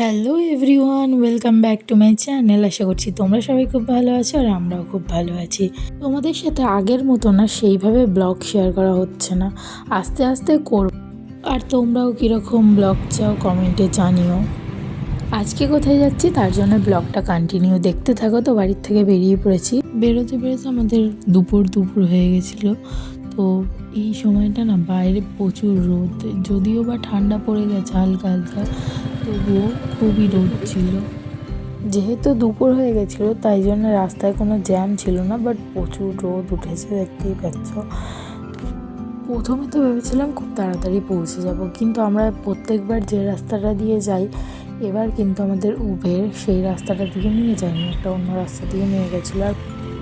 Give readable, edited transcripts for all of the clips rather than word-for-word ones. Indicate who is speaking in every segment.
Speaker 1: Hello everyone, welcome back to my channel. আশা করছি তোমরা সবাই খুব ভালো আছো আর আমরাও খুব ভালো আছি। তোমাদের সাথে আগের মতো না সেইভাবে ব্লগ শেয়ার করা হচ্ছে না, আস্তে আস্তে করব। আর তোমরাও কীরকম ব্লগ চাও কমেন্টে জানিও। আজকে কোথায় যাচ্ছি তার জন্য ব্লগটা কন্টিনিউ দেখতে থাকো। তো বাড়ির থেকে বেরিয়ে পড়েছি। বেরোতে বেরোতে আমাদের দুপুর হয়ে গেছিলো। তো এই সময়টা না বাইরে প্রচুর রোদ, যদিও বা ঠান্ডা পড়ে গেছে হালকা হালকা, তবুও খুবই রোদ ছিল। যেহেতু দুপুর হয়ে গেছিলো তাই জন্য রাস্তায় কোনো জ্যাম ছিল না, বাট প্রচুর রোদ উঠেছে, দেখতেই পাচ্ছ। প্রথমে তো ভেবেছিলাম খুব তাড়াতাড়ি পৌঁছে যাব, কিন্তু আমরা প্রত্যেকবার যে রাস্তাটা দিয়ে যাই এবার কিন্তু আমাদের উবের সেই রাস্তাটা দিয়ে নিয়ে যায়নি, একটা অন্য রাস্তা দিয়ে নিয়ে গেছিলো। আর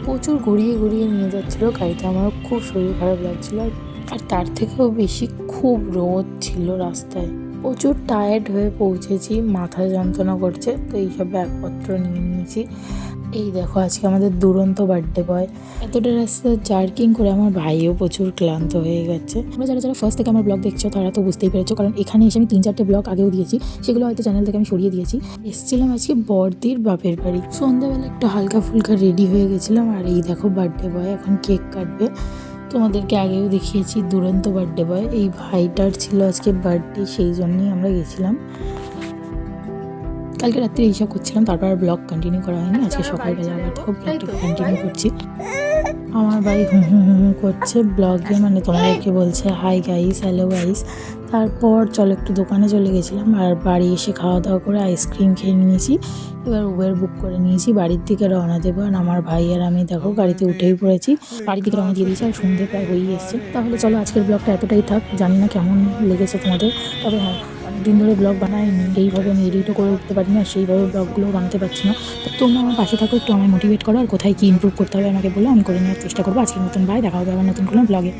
Speaker 1: প্রচুর ঘুরিয়ে ঘুরিয়ে নিয়ে যাচ্ছিলো গাড়িতে, আমার খুব শরীর খারাপ লাগছিলো। আর তার থেকেও বেশি খুব রোদ ছিল রাস্তায়। প্রচুর টায়ার্ড হয়ে পৌঁছেছি, মাথা যন্ত্রণা করছে, তো এইসব ব্যাগপত্র নিয়ে নিয়েছি। এই দেখো আজকে আমাদের দুরন্ত বার্থডে বয়। এতটা রাস্তা জার্কিং করে আমার ভাইও প্রচুর ক্লান্ত হয়ে গেছে। আমরা যারা যারা ফার্স্ট থেকে আমার ব্লগ দেখছো তারা তো বুঝতেই পেরেছো, কারণ এখানে এসে আমি 3-4টে ব্লগ আগেও দিয়েছি, সেগুলো হয়তো চ্যানেল থেকে আমি সরিয়ে দিয়েছি। এসেছিলাম আজকে বড়দির বাপের বাড়ি। সন্ধ্যাবেলা একটু হালকা ফুলকা রেডি হয়ে গেছিলাম। আর এই দেখো বার্থডে বয় এখন কেক কাটবে। তোমাদেরকে আগেও দেখিয়েছি দুরন্ত বার্থডে বয়। এই ভাইটার ছিল আজকে বার্থডে, সেই জন্যই আমরা গেছিলাম। কালকে রাত্রে এইসব করছিলাম, তারপর আর ব্লগ কন্টিনিউ করা হয়নি। আজকে সকালবেলা আবার দেখো ব্লগটা কন্টিনিউ করছি। আমার ভাই হু হু হু হু করছে ব্লগে, মানে তোমাদেরকে বলছে হাই গাইস, হ্যালো গাইস। তারপর চলো একটু দোকানে চলে গেছিলাম, আর বাড়ি এসে খাওয়া দাওয়া করে আইসক্রিম খেয়ে নিয়েছি। এবার উবের বুক করে নিয়েছি, বাড়ির দিকে রওনা দেবো। আর আমার ভাই আর আমি দেখো গাড়িতে উঠেই পড়েছি, বাড়ির দিকে রওনা দিয়ে দিয়েছি। আর সন্ধ্যে প্রায় হয়েই এসছে। তাহলে চলো আজকের ব্লগটা এতটাই থাক। জানি না কেমন লেগেছে তোমাদের, তবে হ্যাঁ, অনেকদিন ধরে ব্লগ বানাইনি, এইভাবে আমি এডিটও করে উঠতে পারি না, সেইভাবে ব্লগগুলো বানাতে পারছি না। তো তোমরা আমার পাশে থাকো, একটু আমায় মোটিভেট করো, আর কোথায় কী ইমপ্রুভ করতে হবে আমাকে বলো, আমি করে নেওয়ার চেষ্টা করবো। আজকের মতন বাই, দেখা হবে আবার নতুন কোনো ব্লগে।